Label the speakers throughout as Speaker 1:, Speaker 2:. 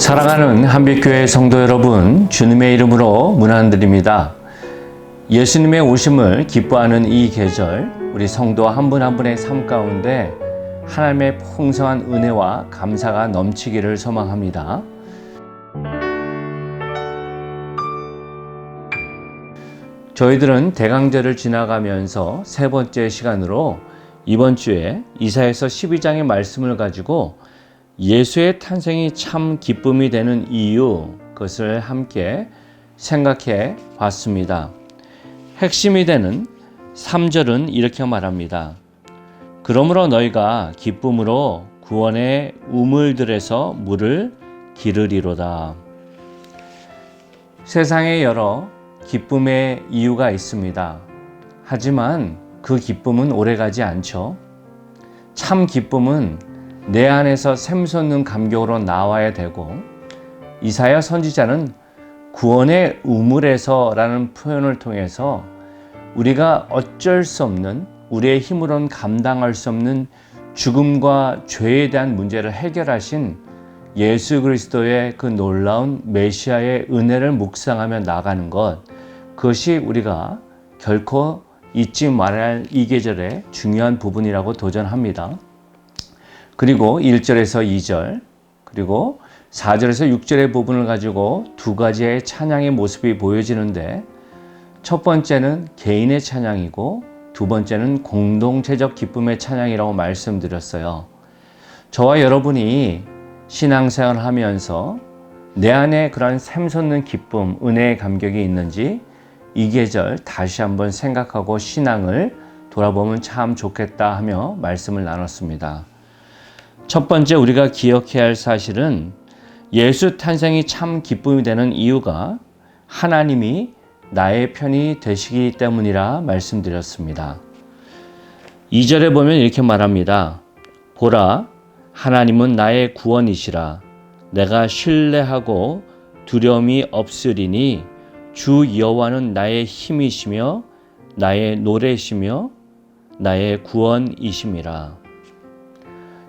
Speaker 1: 사랑하는 한빛교회 성도 여러분, 주님의 이름으로 문안드립니다. 예수님의 오심을 기뻐하는 이 계절, 우리 성도 한 분 한 분의 삶 가운데 하나님의 풍성한 은혜와 감사가 넘치기를 소망합니다. 저희들은 대강절을 지나가면서 세 번째 시간으로 이번 주에 이사야서 12장의 말씀을 가지고 예수의 탄생이 참 기쁨이 되는 이유, 그것을 함께 생각해 봤습니다. 핵심이 되는 3절은 이렇게 말합니다. 그러므로 너희가 기쁨으로 구원의 우물들에서 물을 기르리로다. 세상에 여러 기쁨의 이유가 있습니다. 하지만 그 기쁨은 오래가지 않죠. 참 기쁨은 내 안에서 샘솟는 감격으로 나와야 되고, 이사야 선지자는 구원의 우물에서라는 표현을 통해서 우리가 어쩔 수 없는, 우리의 힘으로는 감당할 수 없는 죽음과 죄에 대한 문제를 해결하신 예수 그리스도의 그 놀라운 메시아의 은혜를 묵상하며 나가는 것, 그것이 우리가 결코 잊지 말아야 할 이 계절의 중요한 부분이라고 도전합니다. 그리고 1절에서 2절, 그리고 4절에서 6절의 부분을 가지고 두 가지의 찬양의 모습이 보여지는데, 첫 번째는 개인의 찬양이고 두 번째는 공동체적 기쁨의 찬양이라고 말씀드렸어요. 저와 여러분이 신앙생활을 하면서 내 안에 그런 샘솟는 기쁨, 은혜의 감격이 있는지 이 계절 다시 한번 생각하고 신앙을 돌아보면 참 좋겠다 하며 말씀을 나눴습니다. 첫 번째 우리가 기억해야 할 사실은 예수 탄생이 참 기쁨이 되는 이유가 하나님이 나의 편이 되시기 때문이라 말씀드렸습니다. 2절에 보면 이렇게 말합니다. 보라, 하나님은 나의 구원이시라. 내가 신뢰하고 두려움이 없으리니 주 여호와는 나의 힘이시며 나의 노래시며 나의 구원이심이라.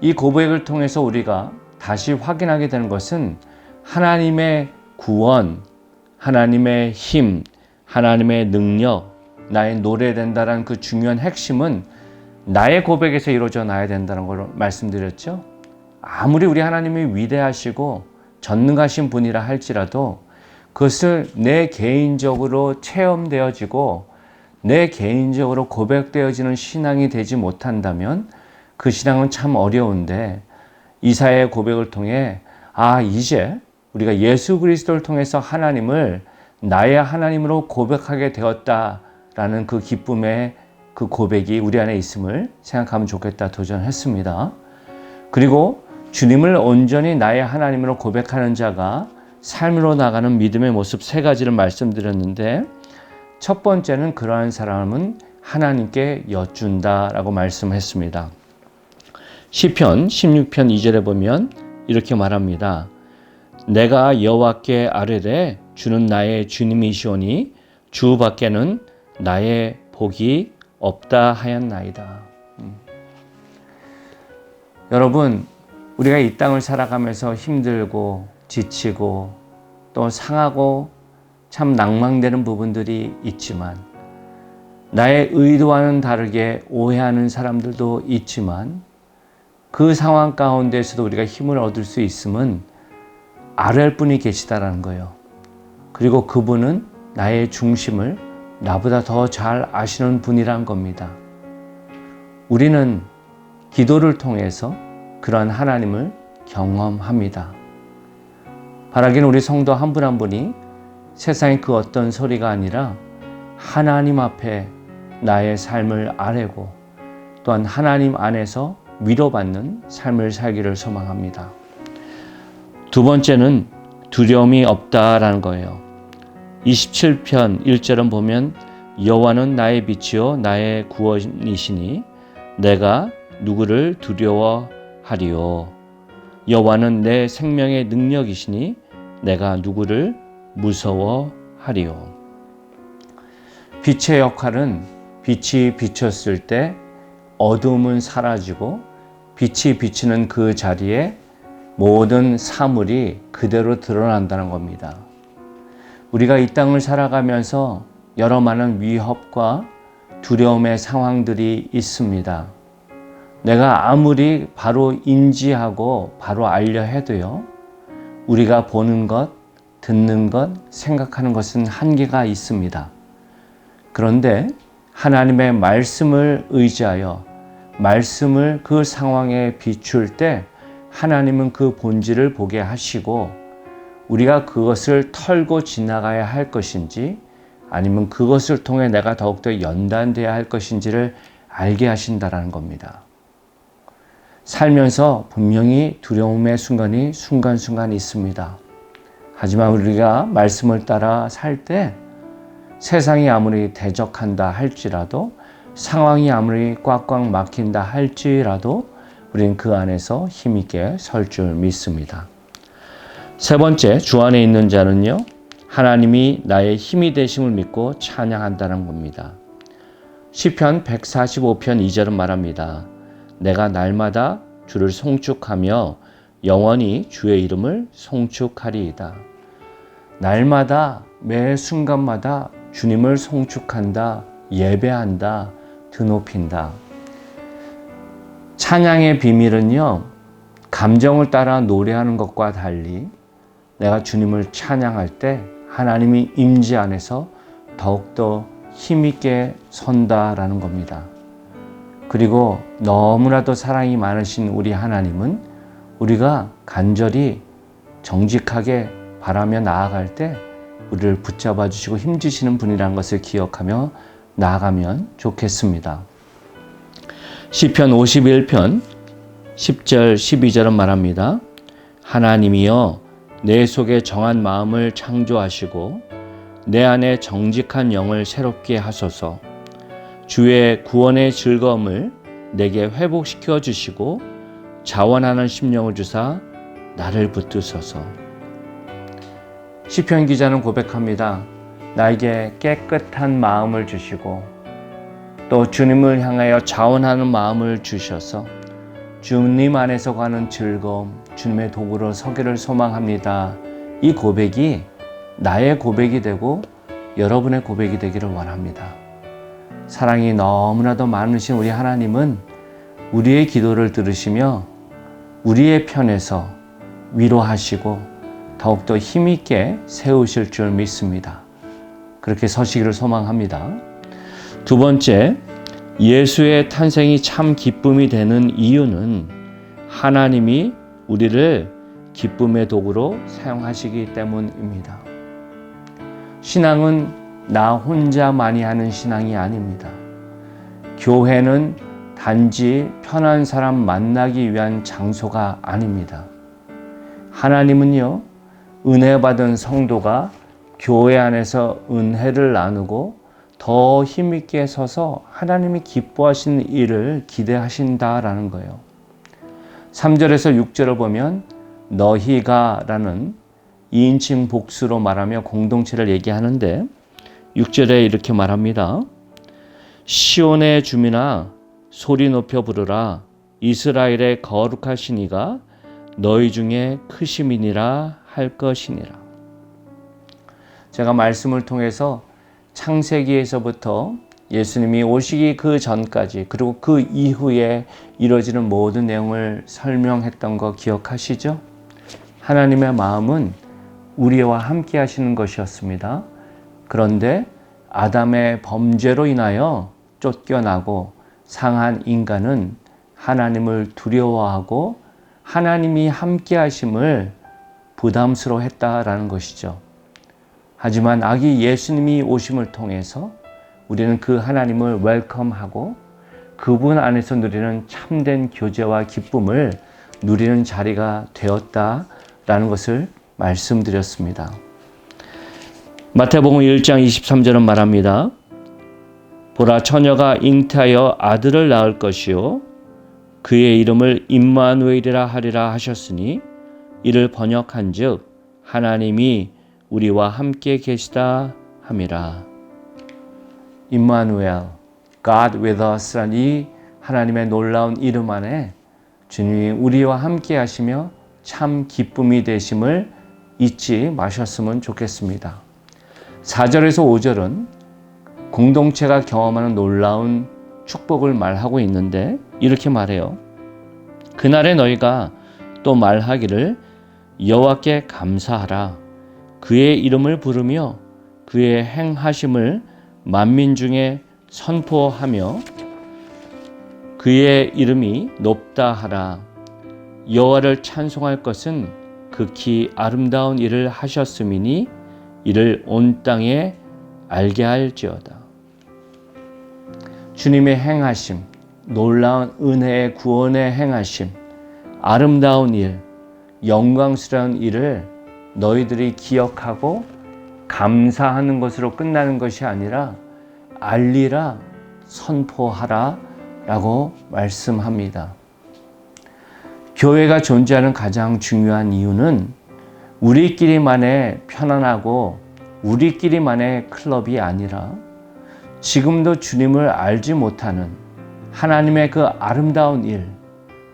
Speaker 1: 이 고백을 통해서 우리가 다시 확인하게 되는 것은 하나님의 구원, 하나님의 힘, 하나님의 능력, 나의 노래된다라는 그 중요한 핵심은 나의 고백에서 이루어져 나야 된다는 걸 말씀드렸죠. 아무리 우리 하나님이 위대하시고 전능하신 분이라 할지라도 그것을 내 개인적으로 체험되어지고 내 개인적으로 고백되어지는 신앙이 되지 못한다면 그 신앙은 참 어려운데, 이사야의 고백을 통해 이제 우리가 예수 그리스도를 통해서 하나님을 나의 하나님으로 고백하게 되었다라는 그 기쁨의 그 고백이 우리 안에 있음을 생각하면 좋겠다 도전했습니다. 그리고 주님을 온전히 나의 하나님으로 고백하는 자가 삶으로 나가는 믿음의 모습 세 가지를 말씀드렸는데, 첫 번째는 그러한 사람은 하나님께 여쭌다라고 말씀했습니다. 시편 16편 2절에 보면 이렇게 말합니다. 내가 여호와께 아뢰되 주는 나의 주님이시오니 주 밖에는 나의 복이 없다 하였나이다. 여러분, 우리가 이 땅을 살아가면서 힘들고 지치고 또 상하고 참 낭망되는 부분들이 있지만, 나의 의도와는 다르게 오해하는 사람들도 있지만, 그 상황 가운데서도 우리가 힘을 얻을 수 있음은 아뢰할 분이 계시다라는 거예요. 그리고 그분은 나의 중심을 나보다 더 잘 아시는 분이란 겁니다. 우리는 기도를 통해서 그러한 하나님을 경험합니다. 바라기는 우리 성도 한 분 한 분이 세상의 그 어떤 소리가 아니라 하나님 앞에 나의 삶을 아뢰고 또한 하나님 안에서 위로받는 삶을 살기를 소망합니다. 두 번째는 두려움이 없다라는 거예요. 27편 1절은 보면 여호와는 나의 빛이요 나의 구원이시니 내가 누구를 두려워하리요. 여호와는 내 생명의 능력이시니 내가 누구를 무서워하리요. 빛의 역할은 빛이 비쳤을 때 어둠은 사라지고 빛이 비치는 그 자리에 모든 사물이 그대로 드러난다는 겁니다. 우리가 이 땅을 살아가면서 여러 많은 위협과 두려움의 상황들이 있습니다. 내가 아무리 바로 인지하고 바로 알려 해도요, 우리가 보는 것, 듣는 것, 생각하는 것은 한계가 있습니다. 그런데 하나님의 말씀을 의지하여 말씀을 그 상황에 비출 때 하나님은 그 본질을 보게 하시고 우리가 그것을 털고 지나가야 할 것인지 아니면 그것을 통해 내가 더욱더 연단되어야 할 것인지를 알게 하신다라는 겁니다. 살면서 분명히 두려움의 순간이 순간순간 있습니다. 하지만 우리가 말씀을 따라 살 때 세상이 아무리 대적한다 할지라도 상황이 아무리 꽉꽉 막힌다 할지라도 우리는 그 안에서 힘있게 설 줄 믿습니다. 세 번째, 주 안에 있는 자는요, 하나님이 나의 힘이 되심을 믿고 찬양한다는 겁니다. 시편 145편 2절은 말합니다. 내가 날마다 주를 송축하며 영원히 주의 이름을 송축하리이다. 날마다 매 순간마다 주님을 송축한다, 예배한다, 드높인다. 찬양의 비밀은요, 감정을 따라 노래하는 것과 달리 내가 주님을 찬양할 때 하나님이 임재 안에서 더욱더 힘있게 선다라는 겁니다. 그리고 너무나도 사랑이 많으신 우리 하나님은 우리가 간절히 정직하게 바라며 나아갈 때 우리를 붙잡아 주시고 힘주시는 분이라는 것을 기억하며 나아가면 좋겠습니다. 시편 51편 10절 12절은 말합니다. 하나님이여 내 속에 정한 마음을 창조하시고 내 안에 정직한 영을 새롭게 하소서. 주의 구원의 즐거움을 내게 회복시켜 주시고 자원하는 심령을 주사 나를 붙드소서. 시편 기자는 고백합니다. 나에게 깨끗한 마음을 주시고 또 주님을 향하여 자원하는 마음을 주셔서 주님 안에서 가는 즐거움, 주님의 도구로 서기를 소망합니다. 이 고백이 나의 고백이 되고 여러분의 고백이 되기를 원합니다. 사랑이 너무나도 많으신 우리 하나님은 우리의 기도를 들으시며 우리의 편에서 위로하시고 더욱더 힘있게 세우실 줄 믿습니다. 그렇게 서시기를 소망합니다. 두 번째, 예수의 탄생이 참 기쁨이 되는 이유는 하나님이 우리를 기쁨의 도구로 사용하시기 때문입니다. 신앙은 나 혼자만이 하는 신앙이 아닙니다. 교회는 단지 편한 사람 만나기 위한 장소가 아닙니다. 하나님은요, 은혜 받은 성도가 교회 안에서 은혜를 나누고 더 힘있게 서서 하나님이 기뻐하시는 일을 기대하신다라는 거예요. 3절에서 6절을 보면 너희가 라는 2인칭 복수로 말하며 공동체를 얘기하는데 6절에 이렇게 말합니다. 시온의 주민아 소리 높여 부르라. 이스라엘의 거룩하신 이가 너희 중에 크심이니라 할 것이니라. 제가 말씀을 통해서 창세기에서부터 예수님이 오시기 그 전까지 그리고 그 이후에 이루어지는 모든 내용을 설명했던 거 기억하시죠? 하나님의 마음은 우리와 함께 하시는 것이었습니다. 그런데 아담의 범죄로 인하여 쫓겨나고 상한 인간은 하나님을 두려워하고 하나님이 함께 하심을 부담스러워했다라는 것이죠. 하지만 아기 예수님이 오심을 통해서 우리는 그 하나님을 웰컴하고 그분 안에서 누리는 참된 교제와 기쁨을 누리는 자리가 되었다라는 것을 말씀드렸습니다. 마태복음 1장 23절은 말합니다. 보라 처녀가 잉태하여 아들을 낳을 것이요 그의 이름을 임마누엘이라 하리라 하셨으니 이를 번역한즉 하나님이 우리와 함께 계시다 함이라. 임마누엘, God with us라는 이 하나님의 놀라운 이름 안에 주님이 우리와 함께 하시며 참 기쁨이 되심을 잊지 마셨으면 좋겠습니다. 4절에서 5절은 공동체가 경험하는 놀라운 축복을 말하고 있는데 이렇게 말해요. 그날에 너희가 또 말하기를 여호와께 감사하라. 그의 이름을 부르며 그의 행하심을 만민 중에 선포하며 그의 이름이 높다 하라. 여호와를 찬송할 것은 극히 아름다운 일을 하셨음이니 이를 온 땅에 알게 할지어다. 주님의 행하심, 놀라운 은혜의 구원의 행하심, 아름다운 일, 영광스러운 일을 너희들이 기억하고 감사하는 것으로 끝나는 것이 아니라 알리라, 선포하라 라고 말씀합니다. 교회가 존재하는 가장 중요한 이유는 우리끼리만의 편안하고 우리끼리만의 클럽이 아니라 지금도 주님을 알지 못하는 하나님의 그 아름다운 일,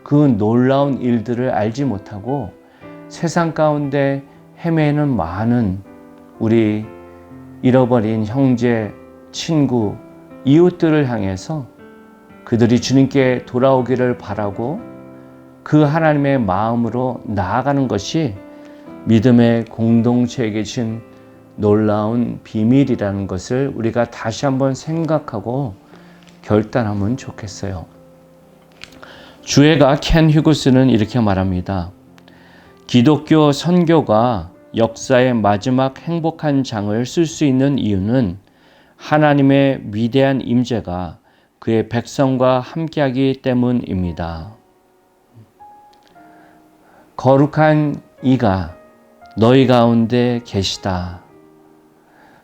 Speaker 1: 그 놀라운 일들을 알지 못하고 세상 가운데 헤매는 많은 우리 잃어버린 형제, 친구, 이웃들을 향해서 그들이 주님께 돌아오기를 바라고 그 하나님의 마음으로 나아가는 것이 믿음의 공동체에 계신 놀라운 비밀이라는 것을 우리가 다시 한번 생각하고 결단하면 좋겠어요. 주애가 켄 휴그스는 이렇게 말합니다. 기독교 선교가 역사의 마지막 행복한 장을 쓸 수 있는 이유는 하나님의 위대한 임재가 그의 백성과 함께하기 때문입니다. 거룩한 이가 너희 가운데 계시다.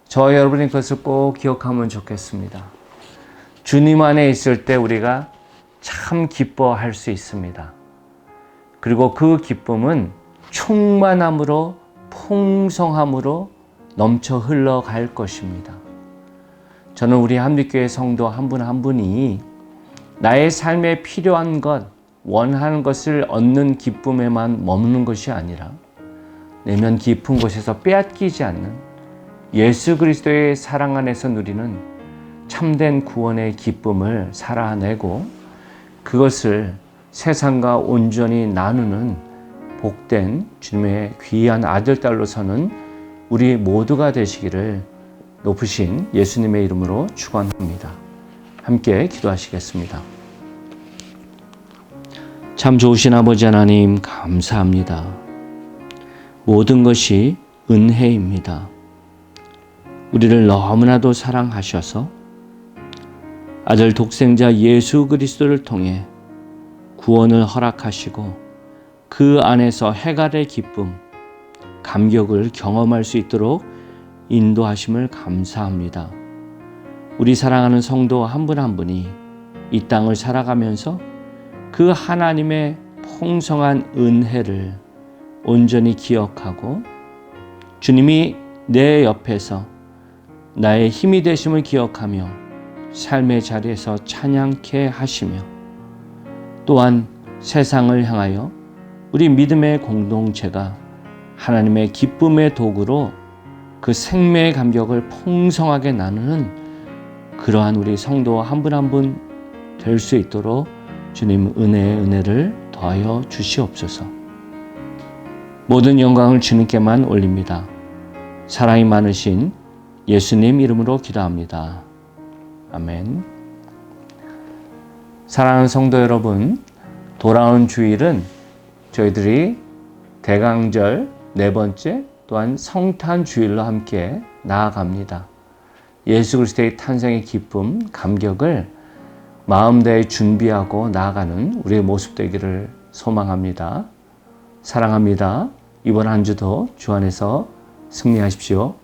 Speaker 1: 저 여러분이 그것을 꼭 기억하면 좋겠습니다. 주님 안에 있을 때 우리가 참 기뻐할 수 있습니다. 그리고 그 기쁨은 충만함으로 풍성함으로 넘쳐 흘러갈 것입니다. 저는 우리 한빛교회 성도 한 분 한 분이 나의 삶에 필요한 것, 원하는 것을 얻는 기쁨에만 머무는 것이 아니라 내면 깊은 곳에서 빼앗기지 않는 예수 그리스도의 사랑 안에서 누리는 참된 구원의 기쁨을 살아내고 그것을 세상과 온전히 나누는 복된 주님의 귀한 아들, 딸로서는 우리 모두가 되시기를 높으신 예수님의 이름으로 축원합니다. 함께 기도하시겠습니다. 참 좋으신 아버지 하나님 감사합니다. 모든 것이 은혜입니다. 우리를 너무나도 사랑하셔서 아들 독생자 예수 그리스도를 통해 구원을 허락하시고 그 안에서 해갈의 기쁨, 감격을 경험할 수 있도록 인도하심을 감사합니다. 우리 사랑하는 성도 한 분 한 분이 이 땅을 살아가면서 그 하나님의 풍성한 은혜를 온전히 기억하고 주님이 내 옆에서 나의 힘이 되심을 기억하며 삶의 자리에서 찬양케 하시며 또한 세상을 향하여 우리 믿음의 공동체가 하나님의 기쁨의 도구로 그 생명의 감격을 풍성하게 나누는 그러한 우리 성도 한 분 한 분 될 수 있도록 주님 은혜의 은혜를 더하여 주시옵소서. 모든 영광을 주님께만 올립니다. 사랑이 많으신 예수님 이름으로 기도합니다. 아멘. 사랑하는 성도 여러분, 돌아온 주일은 저희들이 대강절 4번째 또한 성탄 주일로 함께 나아갑니다. 예수 그리스도의 탄생의 기쁨, 감격을 마음 다해 준비하고 나아가는 우리의 모습 되기를 소망합니다. 사랑합니다. 이번 한 주도 주 안에서 승리하십시오.